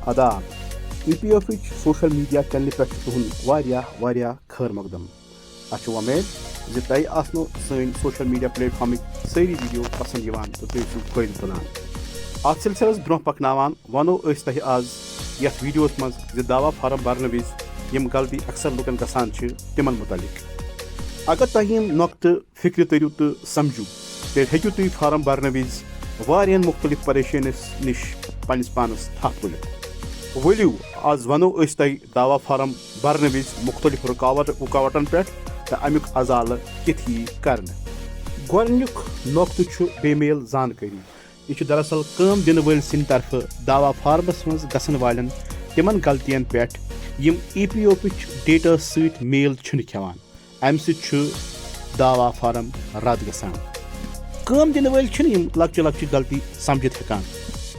ادا EPF social media channel پہ تہد خیر مقدم اچھا امید زِ تۄہہِ آسنو سٲنۍ سوشل میڈیا پلیٹ فارمٕکۍ سٲری ویڈیو پسند یِوان تہٕ تُہۍ ٲسِو فٲیدٕ تُلان اتھ سلسلس برونٛہہ پکناوان ونو أسۍ تۄہہِ آز یتھ ویڈیوس منٛز زِ دعوا فارم بھرنہٕ وِزِ یِم غلطی اکثر لُکن گژھان چھِ تِمن متعلق اگر تۄہہِ یِم نۄقطہٕ فکرِ تٔرِو تہٕ سمجھو تیٚلہِ ہیٚکِو تُہۍ فارم بھرنہٕ وِزِ واریاہن مختلف پریشٲنیس نِش پننس پانس تھپھ تُلِتھ ؤلِو آز ونو أسۍ تۄہہِ دعوا فارم بھرنہٕ وِزِ مختلف رُکاوٹن پٮ۪ٹھ تہٕ امیُک ازالہٕ کِتھ یی کرنہٕ گۄڈنیُک نۄقطہٕ چھُ بے میل زانکٲری یہ چھُ دراصل کٲم دِنہٕ وٲلۍ سٕنٛدِ طرفہٕ دعوا فارمس منٛز گژھن والٮ۪ن تِمن غلطین پٮ۪ٹھ یِم EPF ڈیٹا سۭتۍ میل چھِنہٕ کھٮ۪وان امہِ سۭتۍ چھُ دعوا فارم رد گژھان کٲم دِنہٕ وٲلۍ چھِنہٕ یِم لۄکچہِ غلطی سمجھِتھ ہٮ۪کان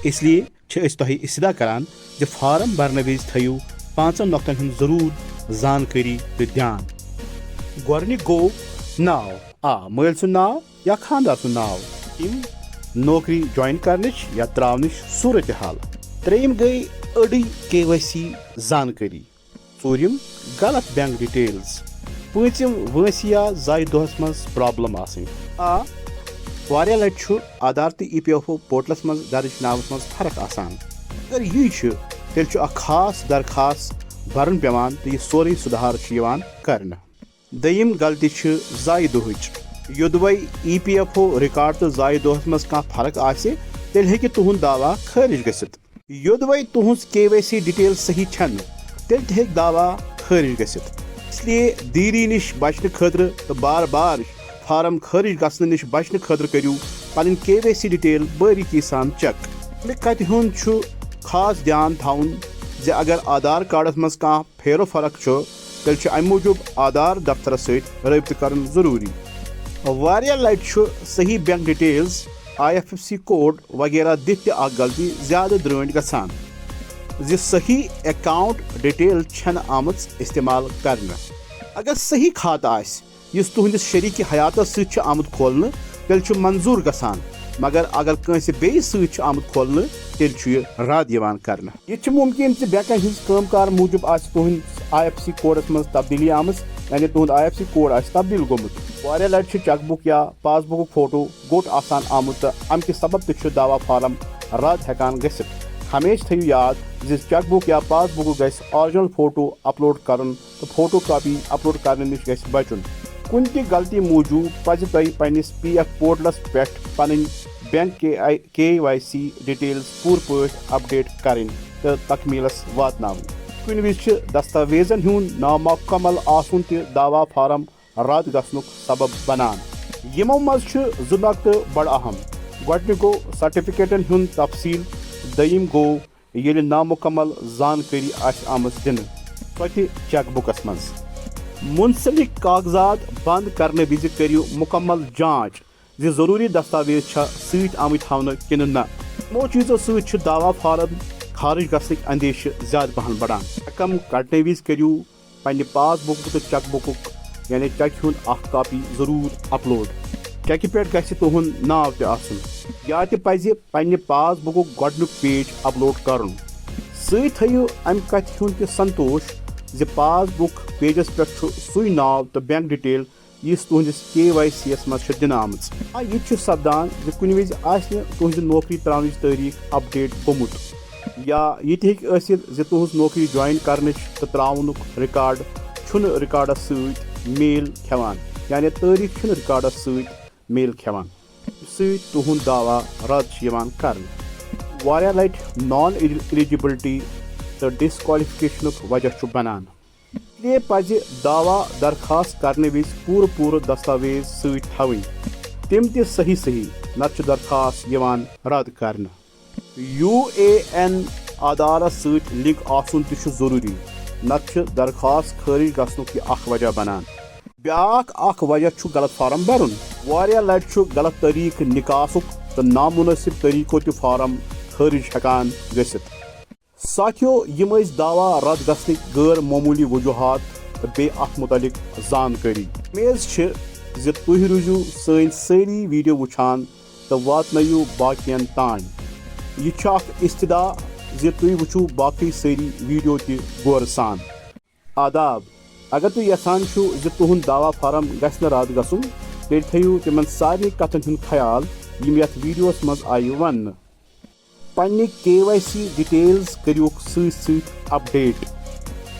اس لیے چھِ أسۍ تۄہہِ استدا کران زِ فارم بھرنہٕ وِزِ تھٲیِو پانٛژن نۄقطن ہٕنٛز ضروٗر زانکٲری تہٕ دھیان گۄڈنیُک گوٚو ناو مٲلۍ سُنٛد ناو یا خانٛدار سُنٛد ناو یِم نوکری جوین کرنٕچ یا تراونٕچ صوٗرتِ حال ترٛیٚیِم گٔے أڑٕے KYC زانکٲری ژوٗرِم غلط بینک ڈیٹیلز پوٗنٛژِم وٲنٛسہِ یا زایہِ دۄہس منٛز پرابلم آسٕنۍ واریاہ لٹہِ چھُ آدھار تہٕ EPF پورٹلس منٛز درٕج ناوس منٛز فرق آسان اگر یی چھُ تیٚلہِ چھُ اکھ خاص درخاست برُن پیٚوان تہٕ یہِ سورُے سُدھار چھُ یِوان کرنہٕ دوٚیِم غلطی چھِ زایہِ دۄہٕچ یوٚدوے EPF رِکاڈ تہٕ زایہِ دۄہس منٛز کانٛہہ فرق آسہِ تیٚلہِ ہیٚکہِ تُہُنٛد دعوا خٲرج گٔژھِتھ یوٚدوے تُہنٛز KYC ڈیٹیل صحیح چھنہٕ تیٚلہِ تہِ ہیٚکہِ دعوا خٲرج گٔژھِتھ اس لیے دیری نِش بچنہٕ خٲطرٕ تہٕ بار بار فارم خٲرج گژھنہٕ نِش بچنہٕ خٲطرٕ کٔرِو پنٕنۍ KYC ڈیٹیل باریٖکی سان چیک کتہِ ہُنٛد چھُ خاص دھیان تھاوُن زِ اگر آدھار کارڈس منٛز کانٛہہ پھیرو فرق چھُ تیٚلہِ چھُ امہِ موٗجوٗب آدھار دفترس سۭتۍ رٲبطہٕ کرُن ضروٗری واریاہ لٹہِ چھُ صحیح بینک ڈیٹیلز IFSC کوڈ وغیرہ دِتھ تہِ اکھ غلطی زیادٕ درٛٲنۍ گژھان زِ صحیح اکاونٹ ڈیٹیل چھنہٕ آمٕژ استعمال کرنہٕ اگر صحیح کھاتہٕ آسہِ یُس تُہنٛدِس شریٖکہِ حیاتس سۭتۍ چھُ آمُت کھولنہٕ تیٚلہِ چھُ منظوٗر گژھان مگر اگر کٲنٛسہِ بیٚیِس سۭتۍ چھُ آمُت کھولنہٕ تیٚلہِ چھُ یہِ رد یِوان کرنہٕ یہِ چھُ مُمکِن زِ بینکن ہٕنٛز کٲم کار موٗجوٗب آسہِ تُہنٛدِس IFSC کوڈس منٛز تبدیٖلی آمٕژ یعنی تُہنٛد IFSC کوڈ آسہِ تبدیٖل گوٚمُت واریاہ لٹہِ چھُ چیک بُک یا پاس بُکُک فوٹو گوٚٹ آسان آمُت تہٕ امہِ کہِ سبب تہِ چھُ دعوا فارم رد ہٮ۪کان گٔژھِتھ ہمیشہٕ تھٲیِو یاد زِ چیک بُک یا پاس بُکُک گژھِ آرجنل فوٹو اپلوڈ کرُن تہٕ فوٹو کاپی اپلوڈ کرنہٕ نِش گژھِ بچُن کُنہِ تہِ غلطی موٗجوٗب پزِ تۄہہِ پننِس PF پورٹلس پٮ۪ٹھ پنٕنۍ بینک KYC ڈیٹیلز پوٗرٕ پٲٹھۍ اپڈیٹ کرٕنۍ تہٕ تکمیٖلس واتناوٕنۍ کُنہِ وِزِ چھِ دستاویزن ہُنٛد نامُکمل آسُن تہِ دعوا فارم رد گژھنُک سبب بنان یِمو منٛز چھِ زٕ نۄقطہٕ بڑٕ اہم گۄڈنیُک گوٚو سرٹِفکیٹن ہُنٛد تفصیل دوٚیِم گوٚو ییٚلہِ نامُکمل زانکٲری آسہِ آمٕژ دِنہٕ سۄ تہِ چیک بُکس منٛز مُنسلِک کاغذات بنٛد کرنہٕ وِزِ کٔرِو مُکمل جانچ زِ ضروٗری دستاویز چھا سۭتۍ آمٕتۍ تھاونہٕ کِنہٕ نہ یِمو چیٖزو سۭتۍ چھُ دعوا فارم خارج گژھنٕکۍ اندیشہٕ زیادٕ پہن بڑان رقم کڑنہٕ وِزِ کٔرِو پننہِ پاس بُک تہٕ چیک بُکُک یعنی چیکہِ ہُنٛد اکھ کاپی ضروٗر اپلوڈ چیکہِ پٮ۪ٹھ گژھِ تُہُنٛد ناو تہِ آسُن یا تہِ پزِ پننہِ پاس بُکُک گۄڈنیُک پیج اپلوڈ کرُن سۭتۍ تھٲیِو امہِ کتھِ ہُنٛد تہِ سنتوش زِ پاس بُک پیجس پٮ۪ٹھ چھُ سُے ناو تہٕ بینک ڈیٹیل یُس تُہنٛدِس KYC یس منٛز چھِ دِنہٕ آمٕژ یہِ تہِ چھُ سپدان زِ کُنہِ وِزِ آسہِ نہٕ تُہنٛزِ نوکری تراونٕچ تٲریٖخ اپڈیٹ گوٚمُت یا یہِ تہِ ہیٚکہِ ٲسِتھ زِ تُہنٛز نوکری جوین کرنٕچ تہٕ تراونُک رِکاڈ چھُنہٕ رِکاڈس سۭتۍ میل کھٮ۪وان یعنی تٲریٖخ چھُنہٕ رِکاڈس سۭتۍ میل کھٮ۪وان ییٚمہِ سۭتۍ تُہنٛد دعوا رد چھُ یِوان کرنہٕ واریاہ لٹہِ نان ایلجبلٹی تہٕ ڈسکوالفکیشنُک وجہ چھُ بنان اس لیے پزِ دعوا درخاست کرنہٕ وِزِ پوٗرٕ دستاویز سۭتۍ تھاوٕنۍ تِم تہِ صحیح نتہٕ چھُ درخاست یِوان رد کرنہٕ UAN آدھارس سۭتۍ لِنک آسُن تہِ چھُ ضروٗری نتہٕ چھُ درخاست خٲرج گژھنُک یہِ اکھ وجہ بنان بیاکھ اکھ وجہ چھُ غلط فارم بھرُن واریاہ لٹہِ چھُ غلط طٔریٖقہٕ نِکاسُک تہٕ نامُنٲسِب طٔریٖقو تہِ فارم خٲرج ہٮ۪کان گٔژھِتھ ساتھیو یِم ٲسۍ دعوا رد گژھنٕکۍ غٲر معموٗلی وجوٗہات تہٕ بیٚیہِ اتھ مُتعلق زانکٲری اُمید چھِ زِ تُہۍ روٗزِو سٲنۍ سٲری ویڈیو وٕچھان تہٕ واتنٲیِو باقین تانۍ یہِ چھُ اکھ استدا زِ تُہۍ وٕچھِو باقٕے سٲری ویٖڈیو تہِ غورٕ سان. آداب. اگر تُہۍ یژھان چھِو زِ تُہُنٛد دعوا فارم گژھِ نہٕ رد گژھُن تیٚلہِ تھٲیِو تِمن سارنٕے کتھن ہُنٛد خیال یِم یتھ ویٖڈیوس منٛز آیہِ وننہٕ. پننہِ KYC ڈِٹیلز کٔرِوُکھ سۭتۍ سۭتۍ اپڈیٹ.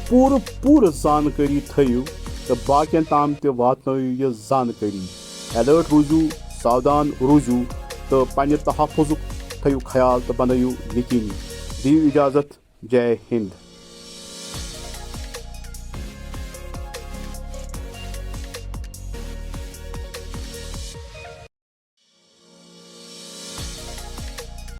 پوٗرٕ زانکٲری تھٲیِو تہٕ باقین تام تہِ واتنٲیِو یہِ زانکٲری. ایلٲرٹ روٗزِو، ساودان روٗزِو تہٕ پننہِ تحفظُک تھٲیِو خیال تہٕ بنٲیِو یقیٖنی. دِیِو اِجازت. جے ہِنٛد.